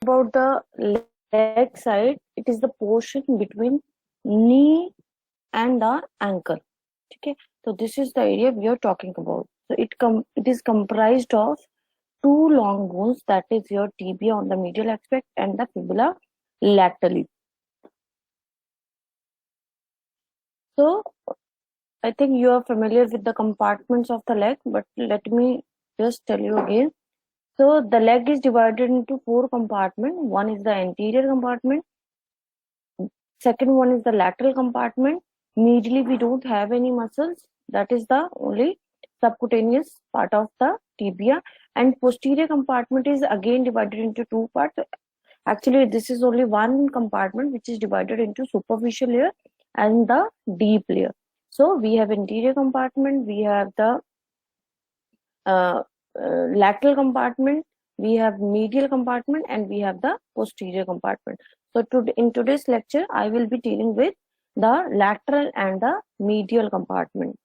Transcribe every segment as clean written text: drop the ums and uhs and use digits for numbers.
about the leg side, it is the portion between knee and the ankle. Okay, so this is the area we are talking about. So it is comprised of two long bones, that is your tibia on the medial aspect and the fibula laterally. So I think you are familiar with the compartments of the leg, but let me just tell you again. So the leg is divided into four compartments. One is the anterior compartment. Second one is the lateral compartment. Medially, we don't have any muscles. That is the only subcutaneous part of the tibia. And posterior compartment is again divided into two parts. Actually, this is only one compartment which is divided into superficial layer and the deep layer. So we have anterior compartment, we have the lateral compartment, we have medial compartment, and we have the posterior compartment. So in today's lecture, I will be dealing with the lateral and the medial compartment.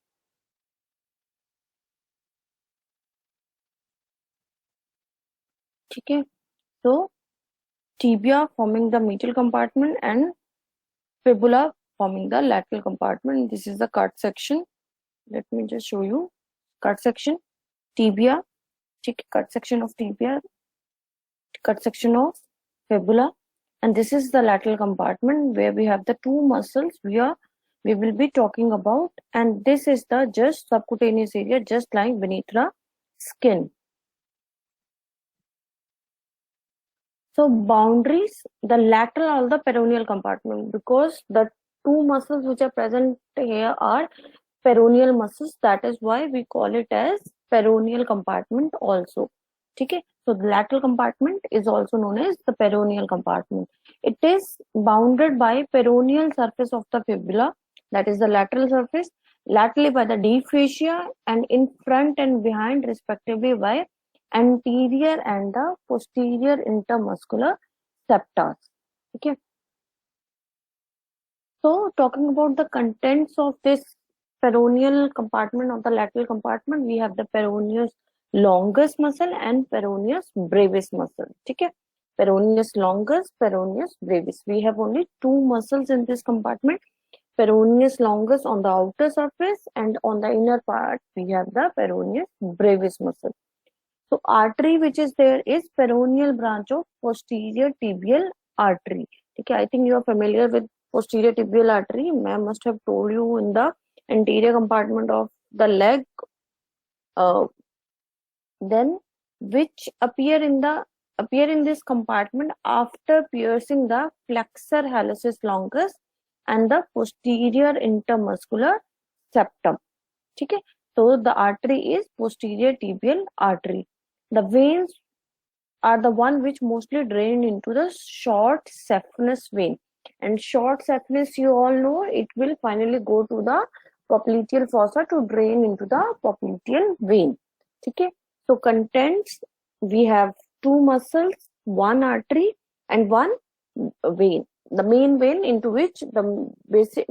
Okay, so tibia forming the medial compartment and fibula forming the lateral compartment. This is the cut section. Let me just show you. Cut section, tibia, cut section of tibia, cut section of fibula, and this is the lateral compartment where we have the two muscles we will be talking about, and this is the just subcutaneous area just lying beneath the skin. So boundaries, the lateral or the peroneal compartment, because the two muscles which are present here are peroneal muscles, that is why we call it as peroneal compartment also. Okay, so the lateral compartment is also known as the peroneal compartment. It is bounded by peroneal surface of the fibula, that is the lateral surface, laterally by the deep fascia, and in front and behind respectively by anterior and the posterior intermuscular septa. Okay, so talking about the contents of this peroneal compartment of the lateral compartment, we have the peroneus longus muscle and peroneus brevis muscle. Okay, peroneus longus, peroneus brevis. We have only two muscles in this compartment. Peroneus longus on the outer surface, and on the inner part we have the peroneus brevis muscle. So artery which is there is peroneal branch of posterior tibial artery. Okay, I think you are familiar with posterior tibial artery. I must have told you in the anterior compartment of the leg, then which appear in this compartment after piercing the flexor hallucis longus and the posterior intermuscular septum. Okay, so the artery is posterior tibial artery. The veins are the one which mostly drain into the short saphenous vein, and short saphenous, you all know, it will finally go to the popliteal fossa to drain into the popliteal vein. Okay, so contents, we have two muscles, one artery, and one vein, the main vein into which the basic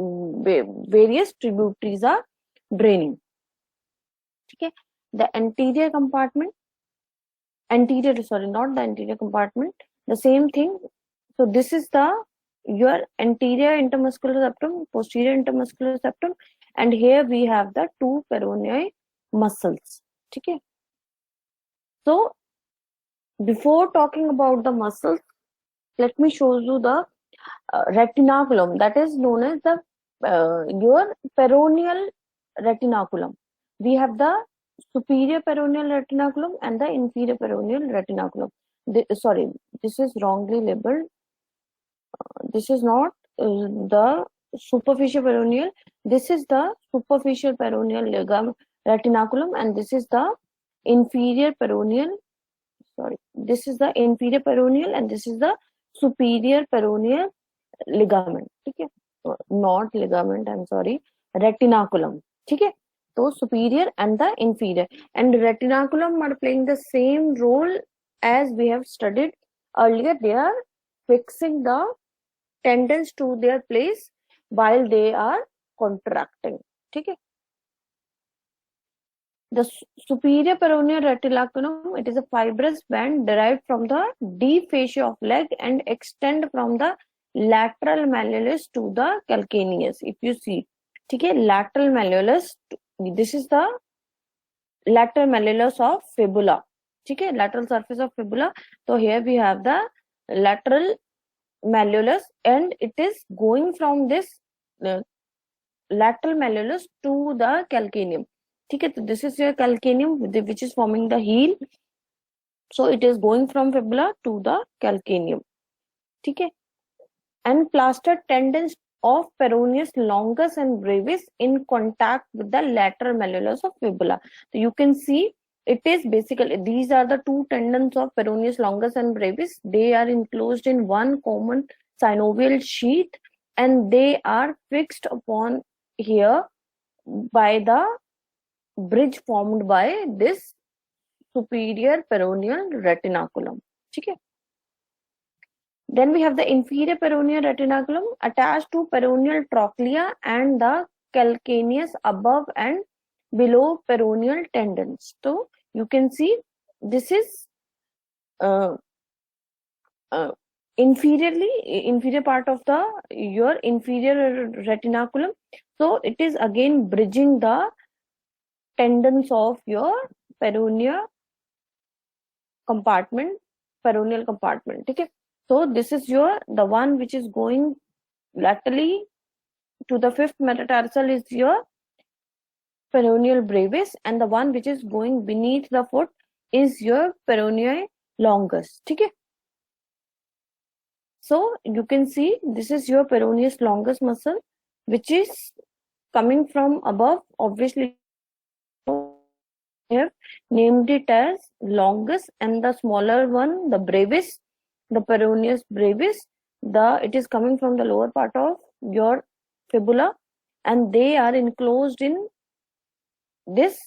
various tributaries are draining. Okay, the anterior compartment, not the anterior compartment, the same thing. So this is your anterior intermuscular septum, posterior intermuscular septum, and here we have the two peroneal muscles. Okay, so before talking about the muscles, let me show you the retinaculum, that is known as the your peroneal retinaculum. We have the superior peroneal retinaculum and the inferior peroneal retinaculum. Sorry, this is wrongly labeled. This is not the superficial peroneal. This is the superficial peroneal retinaculum, and this is the inferior peroneal. Sorry, this is the inferior peroneal, and this is the superior peroneal ligament. Okay, not ligament, I'm sorry, retinaculum. Okay, so superior and the inferior, and retinaculum are playing the same role as we have studied earlier. They are fixing the tendons to their place while they are contracting. Okay, The superior peroneal reticulum, it is a fibrous band derived from the deep fascia of leg and extend from the lateral malleolus to the calcaneus. If you see, okay, lateral malleolus, this is the lateral malleolus of fibula. Okay, lateral surface of fibula. So here we have the lateral malleolus, and it is going from this lateral malleolus to the calcaneum. Okay, so this is your calcaneum which is forming the heel. So it is going from fibula to the calcaneum. Okay, and plaster tendons of peroneus longus and brevis in contact with the lateral malleolus of fibula. So you can see it is basically, these are the two tendons of peroneus longus and brevis. They are enclosed in one common synovial sheath, and they are fixed upon here by the bridge formed by this superior peroneal retinaculum. Okay. Then we have the inferior peroneal retinaculum attached to peroneal trochlea and the calcaneus above and below peroneal tendons. So you can see this is inferior part of the your inferior retinaculum. So it is again bridging the tendons of your peroneal compartment. Okay. So this is your, the one which is going laterally to the fifth metatarsal is your peroneal brevis, and the one which is going beneath the foot is your peroneal longus. Okay. So you can see this is your peroneus longus muscle, which is coming from above. Obviously, we have named it as longus, and the smaller one, the brevis, the peroneus brevis, it is coming from the lower part of your fibula, and they are enclosed in this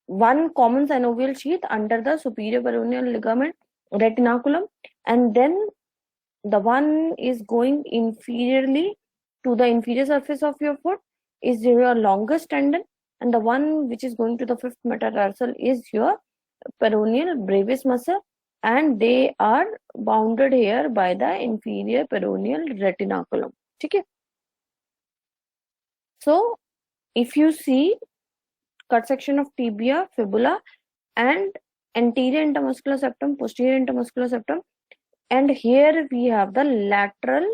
one common synovial sheath under the superior peroneal ligament retinaculum, and then the one is going inferiorly to the inferior surface of your foot is your longus tendon, and the one which is going to the fifth metatarsal is your peroneal brevis muscle, and they are bounded here by the inferior peroneal retinaculum. Okay. So if you see cut section of tibia, fibula, and anterior intermuscular septum, posterior intermuscular septum, and here we have the lateral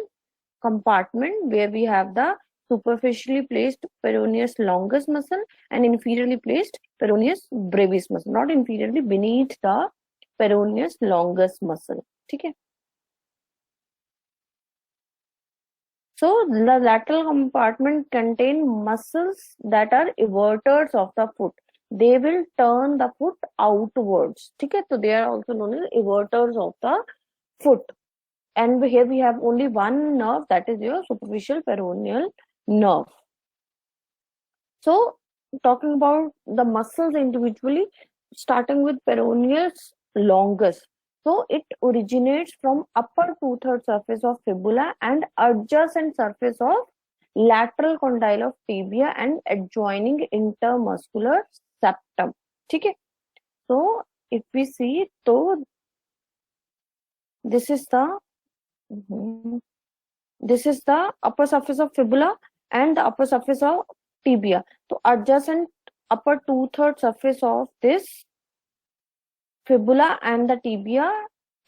compartment where we have the superficially placed peroneus longus muscle and inferiorly placed peroneus brevis muscle, not inferiorly, beneath the peroneus longus muscle. Okay. So the lateral compartment contain muscles that are everters of the foot. They will turn the foot outwards. Okay. So they are also known as everters of the foot. And here we have only one nerve, that is your superficial peroneal nerve. So talking about the muscles individually, starting with peroneus longus. So it originates from upper two-thirds surface of fibula and adjacent surface of lateral condyle of tibia and adjoining intermuscular septum. Okay. So if we see, so this is the upper surface of fibula and the upper surface of tibia. So adjacent upper two-thirds surface of this fibula and the tibia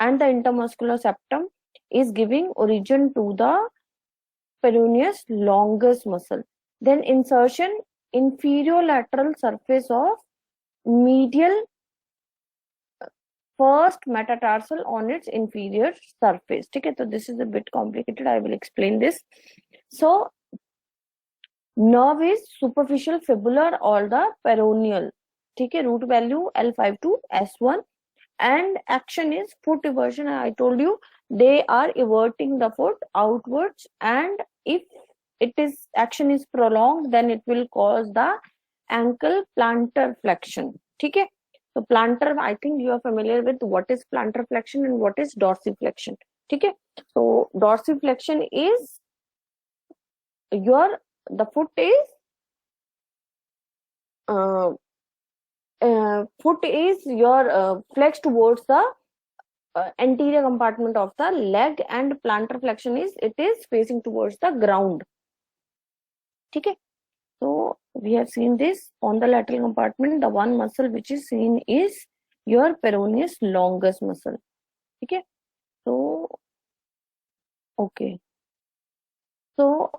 and the intermuscular septum is giving origin to the peroneus longus muscle. Then insertion inferior lateral surface of medial first metatarsal on its inferior surface. Okay, so this is a bit complicated. I will explain this. So nerve is superficial fibular or the peroneal. Okay, root value L5 to S1, and action is foot eversion. I told you they are everting the foot outwards, and if it is action is prolonged, then it will cause the ankle plantar flexion. Okay. So plantar, I think you are familiar with what is plantar flexion and what is dorsiflexion. Okay. So dorsiflexion is the foot is foot is your flex towards the anterior compartment of the leg, and plantar flexion is it is facing towards the ground. Okay, so we have seen this on the lateral compartment. The one muscle which is seen is your peroneus longus muscle. Okay, so okay, so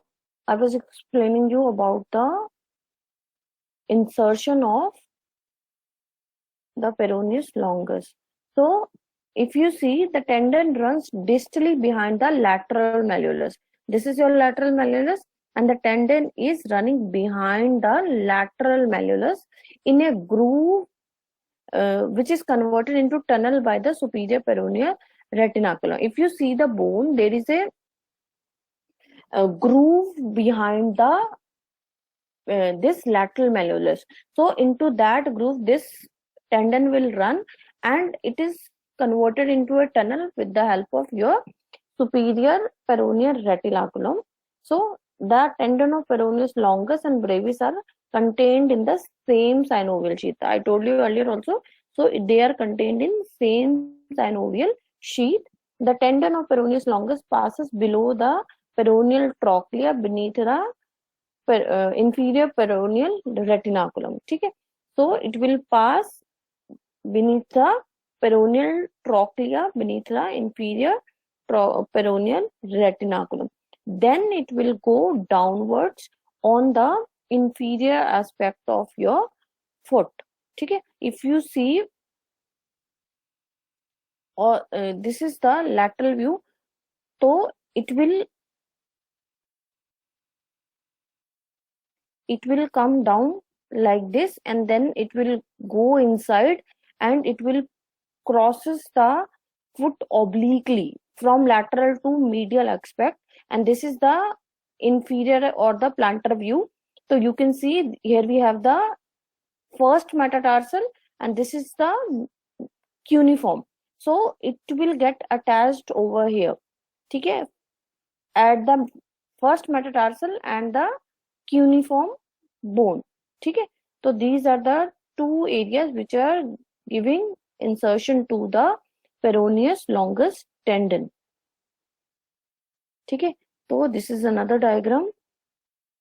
I was explaining you about the insertion of the peroneus longus. So if you see, the tendon runs distally behind the lateral malleolus. This is your lateral malleolus, and the tendon is running behind the lateral malleolus in a groove which is converted into tunnel by the superior peroneal retinaculum. If you see the bone, there is a groove behind the this lateral malleolus. So into that groove, this tendon will run, and it is converted into a tunnel with the help of your superior peroneal retinaculum. So the tendon of peroneus longus and brevis are contained in the same synovial sheath. I told you earlier also. So they are contained in same synovial sheath. The tendon of peroneus longus passes below the peroneal trochlea beneath the inferior peroneal retinaculum. Okay, so it will pass beneath the peroneal trochlea beneath the inferior peroneal retinaculum. Then it will go downwards on the inferior aspect of your foot. Okay, if you see, or this is the lateral view, so it will come down like this, and then it will go inside, and it will crosses the foot obliquely from lateral to medial aspect, and this is the inferior or the plantar view. So you can see here we have the first metatarsal, and this is the cuneiform. So it will get attached over here, okay, at the first metatarsal and the cuneiform bone. Okay, so these are the two areas which are giving insertion to the peroneus longus tendon. Okay, so this is another diagram.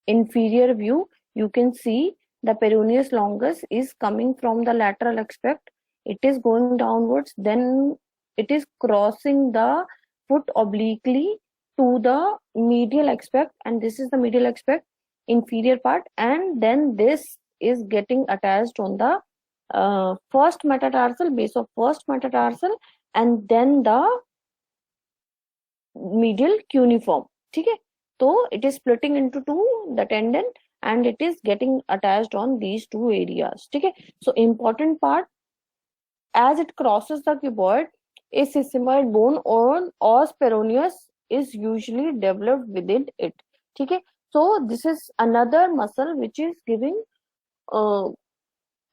Inferior view, you can see the peroneus longus is coming from the lateral aspect. It is going downwards, then it is crossing the foot obliquely to the medial aspect, and this is the medial aspect, inferior part, and then this is getting attached on the first metatarsal, base of first metatarsal, and then the medial cuneiform. Okay, so it is splitting into two, the tendon, and it is getting attached on these two areas. Okay, so important part, as it crosses the cuboid, a sesamoid bone or os peroneus is usually developed within it. Okay, so this is another muscle which is giving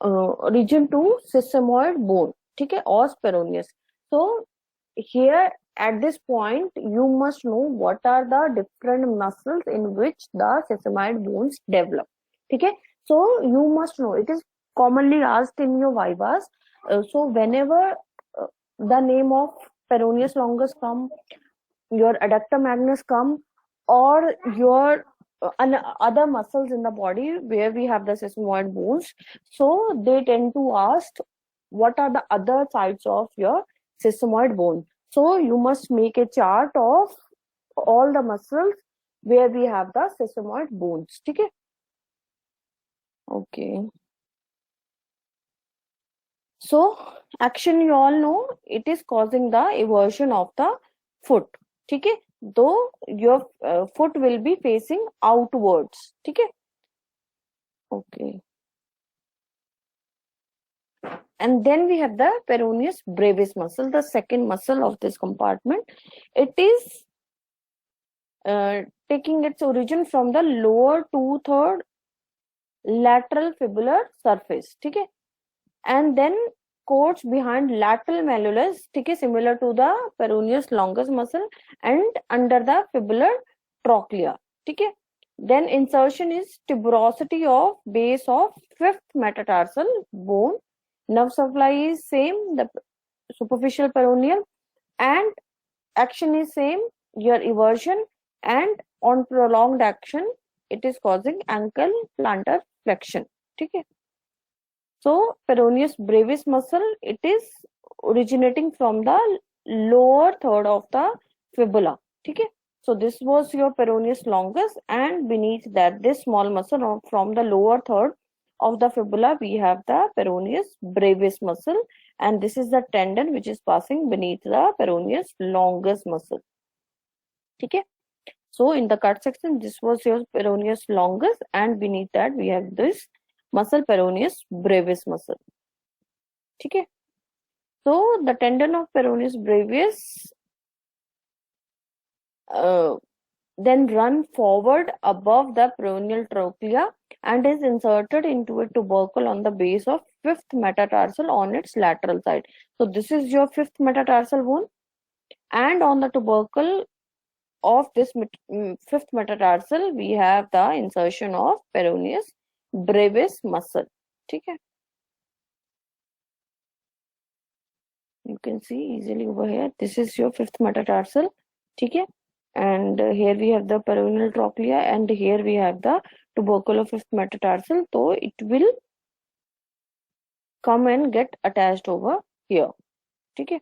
region to sesamoid bone. Okay, os peroneus. So here at this point, you must know what are the different muscles in which the sesamoid bones develop. Okay, so you must know, it is commonly asked in your vivas. So whenever the name of peroneus longus come, your adductor magnus come, or your other muscles in the body where we have the sesamoid bones, so they tend to ask what are the other sides of your sesamoid bone. So you must make a chart of all the muscles where we have the sesamoid bones. Okay. Okay. So action, you all know, it is causing the eversion of the foot. Okay. Though your foot will be facing outwards. Okay. Okay. And then we have the peroneus brevis muscle, the second muscle of this compartment. It is taking its origin from the lower 2/3 lateral fibular surface. Okay, and then coats behind lateral malleolus, okay, similar to the peroneus longus muscle, and under the fibular trochlea. Okay, Then insertion is tuberosity of base of fifth metatarsal bone. Nerve supply is same, the superficial peroneal, and action is same, your eversion, and on prolonged action it is causing ankle plantar flexion. Okay. So peroneus brevis muscle, it is originating from the lower third of the fibula. Okay. So this was your peroneus longus, and beneath that this small muscle from the lower third of the fibula we have the peroneus brevis muscle, and this is the tendon which is passing beneath the peroneus longus muscle. Okay. So in the cut section this was your peroneus longus, and beneath that we have this muscle peroneus brevis muscle. Okay. So the tendon of peroneus brevis then run forward above the peroneal trochlea and is inserted into a tubercle on the base of fifth metatarsal on its lateral side. So this is your fifth metatarsal bone, and on the tubercle of this fifth metatarsal we have the insertion of peroneus brevis muscle. Okay. You can see easily over here, this is your fifth metatarsal. Okay. And here we have the peroneal trochlea, and here we have the tubercle of fifth metatarsal. So it will come and get attached over here. Okay.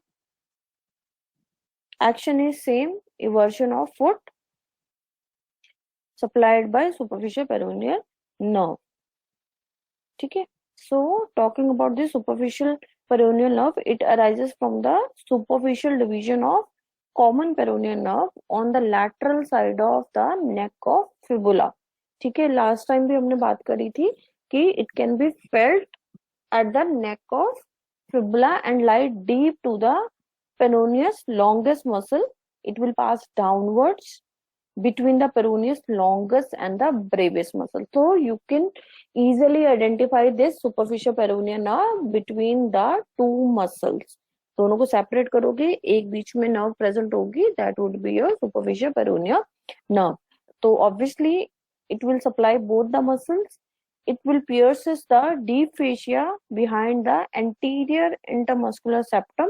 Action is same, eversion of foot supplied by superficial peroneal nerve. Okay. So talking about the superficial peroneal nerve, it arises from the superficial division of common peroneal nerve on the lateral side of the neck of fibula. ठीक है, last time भी हमने बात करी थी कि it can be felt at the neck of fibula and lie deep to the peroneus longus muscle. It will pass downwards between the peroneus longus and the brevis muscle. So you can easily identify this superficial peroneal nerve between the two muscles. दोनों को separate करोगे, एक बीच में nerve present होगी, that would be your superficial peroneal nerve. तो obviously it will supply both the muscles. It will pierces the deep fascia behind the anterior intermuscular septum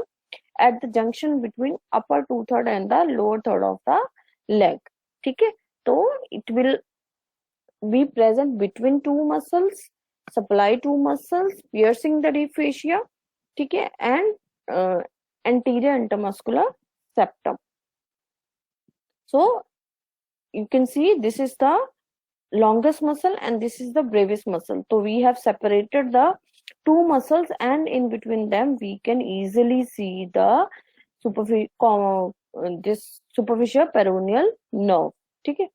at the junction between upper two-third and the lower third of the leg. ठीक है, तो it will be present between two muscles, supply two muscles, piercing the deep fascia, ठीक है, and anterior intermuscular septum. So you can see this is the longus muscle and this is the brevis muscle. So we have separated the two muscles, and in between them we can easily see the this superficial peroneal nerve. Okay.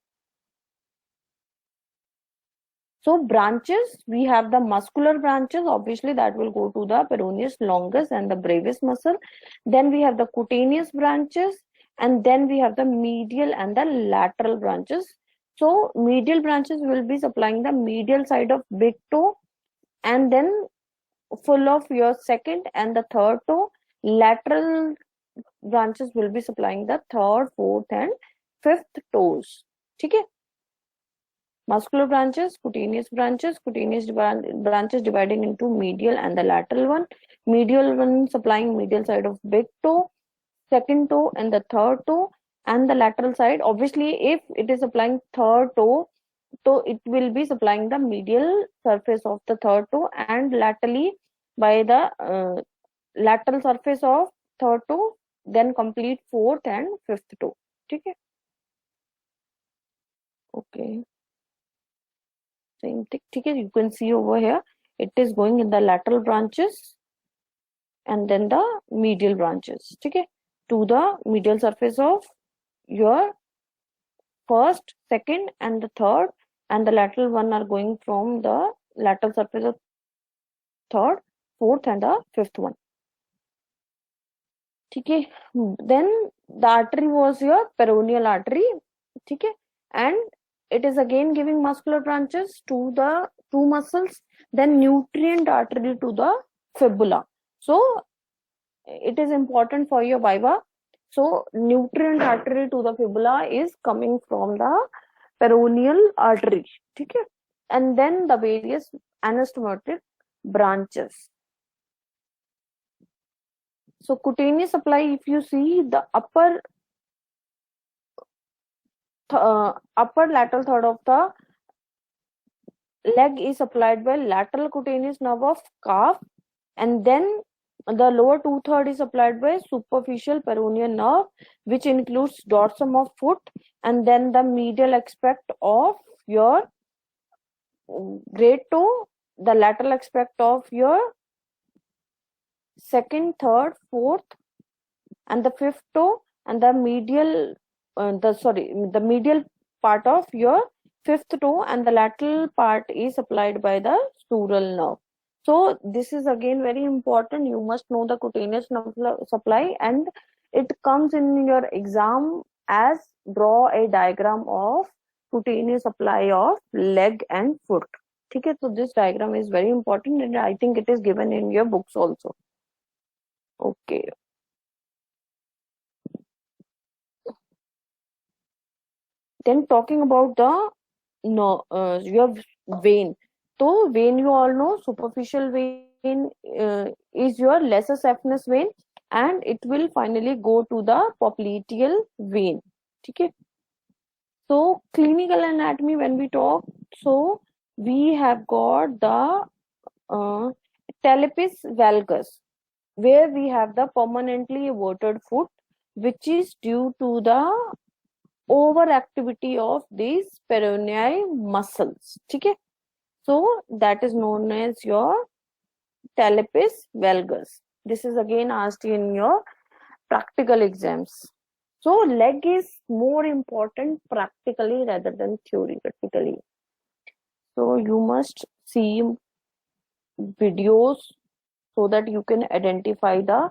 So branches, we have the muscular branches, obviously that will go to the peroneus longus and the brevis muscle. Then we have the cutaneous branches, and then we have the medial and the lateral branches. So medial branches will be supplying the medial side of big toe, and then full of your second and the third toe. Lateral branches will be supplying the third, fourth and fifth toes. Okay. Muscular branches, cutaneous branches dividing into medial and the lateral one. Medial one supplying medial side of big toe, second toe and the third toe, and the lateral side, obviously if it is supplying third toe, so it will be supplying the medial surface of the third toe, and laterally by the lateral surface of third toe, then complete fourth and fifth toe. Okay. Okay. Same thing. Okay. You can see over here, it is going in the lateral branches and then the medial branches. Okay. To the medial surface of your first, second and the third, and the lateral one are going from the lateral surface of third, fourth and the fifth one. Okay. Then the artery was your peroneal artery. Okay. And it is again giving muscular branches to the two muscles, then nutrient artery to the fibula. So it is important for your viva. So nutrient artery to the fibula is coming from the peroneal artery, ठीक है, and then the various anastomotic branches. So cutaneous supply, if you see the upper lateral third of the leg is supplied by lateral cutaneous nerve of calf, and then the lower two-third is supplied by superficial peroneal nerve, which includes dorsum of foot, and then the medial aspect of your great toe, the lateral aspect of your second, third, fourth, and the fifth toe, and the medial, the medial part of your fifth toe, and the lateral part is supplied by the sural nerve. So this is again very important. You must know the cutaneous nerve supply, and it comes in your exam as draw a diagram of cutaneous supply of leg and foot. Okay, so this diagram is very important, and I think it is given in your books also. Okay. Then talking about the your vein. So vein, you all know, superficial vein is your lesser saphenous vein, and it will finally go to the popliteal vein. Okay. So clinical anatomy, when we talk, so we have got the talipes valgus, where we have the permanently everted foot, which is due to the overactivity of these peroneal muscles. Okay, so that is known as your talipes valgus. This is again asked in your practical exams. So leg is more important practically rather than theoretically. So you must see videos so that you can identify the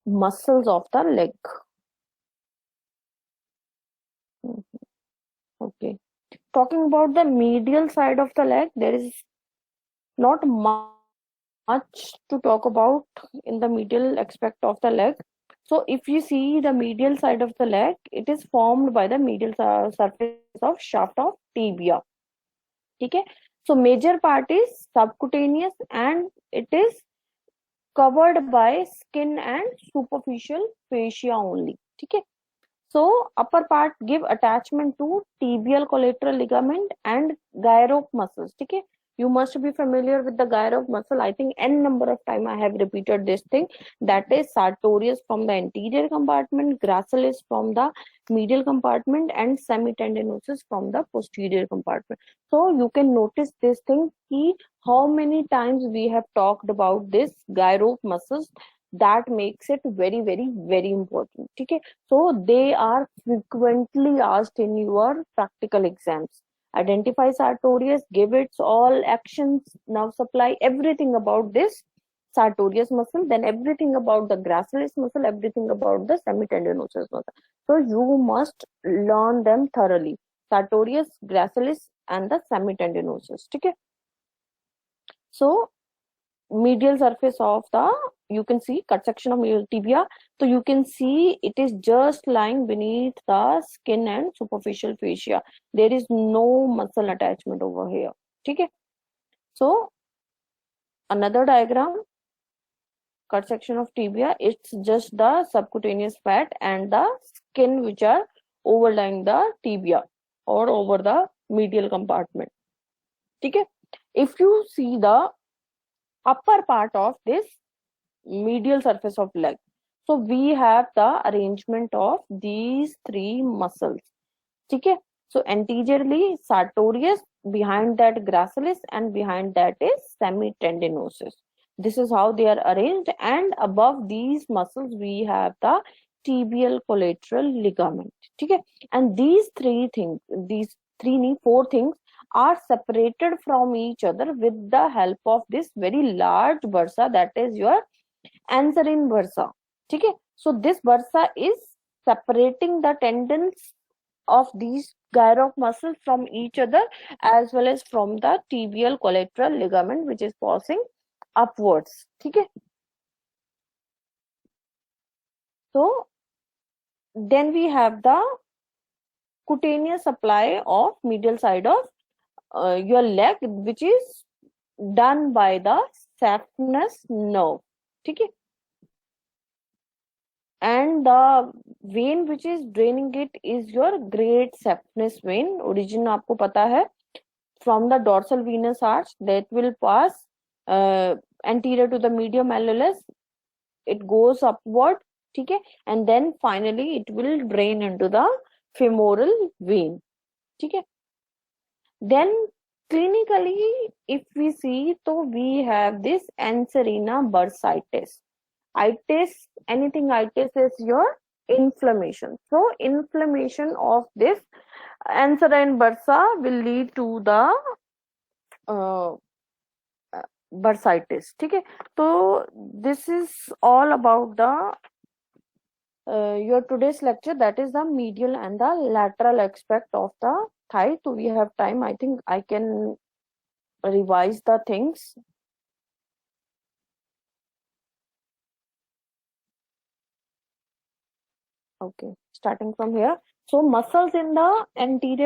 muscles of the leg. Okay. Talking about the medial side of the leg, there is not much to talk about in the medial aspect of the leg. So if you see the medial side of the leg, it is formed by the medial surface of shaft of tibia. Okay. So major part is subcutaneous, and it is covered by skin and superficial fascia only. Okay. So upper part give attachment to tibial collateral ligament and gyrope muscles. Okay, you must be familiar with the gyrope muscle. I think n number of time I have repeated this thing. That is sartorius from the anterior compartment, gracilis from the medial compartment, and semitendinosus from the posterior compartment. So you can notice this thing. See how many times we have talked about this gyrope muscles. That makes it very, very, very important. Okay, so they are frequently asked in your practical exams. Identify sartorius, give its all actions, nerve supply, everything about this sartorius muscle, then everything about the gracilis muscle, everything about the semitendinosus muscle. So you must learn them thoroughly. Sartorius, gracilis, and the semitendinosus. Okay. So medial surface of the, you can see cut section of medial tibia. So you can see it is just lying beneath the skin and superficial fascia. There is no muscle attachment over here. Okay. So another diagram, cut section of tibia, it's just the subcutaneous fat and the skin which are overlying the tibia or over the medial compartment. Okay. If you see the upper part of this medial surface of leg, so we have the arrangement of these three muscles. Okay, so anteriorly sartorius, behind that gracilis, and behind that is semitendinosus. This is how they are arranged, and above these muscles we have the tibial collateral ligament. Okay, and these three things, four things are separated from each other with the help of this very large bursa, that is your anserine bursa. Okay, so this bursa is separating the tendons of these gyrope muscles from each other, as well as from the tibial collateral ligament, which is passing upwards. Okay, so then we have the cutaneous supply of medial side of your leg, which is done by the saphenous nerve. ठीक है, and the vein which is draining it is your great saphenous vein. Origin आपको पता है, from the dorsal venous arch that will pass anterior to the medial malleolus, it goes upward, ठीक है, and then finally it will drain into the femoral vein, ठीक है. Then clinically if we see, so we have this Anserina bursitis. Itis, anything itis is your inflammation. So inflammation of this Anserine bursa will lead to the bursitis. ठीक है, तो this is all about the your today's lecture, that is the medial and the lateral aspect of the thigh. So we have time, I think I can revise the things. Okay, starting from here. So muscles in the anterior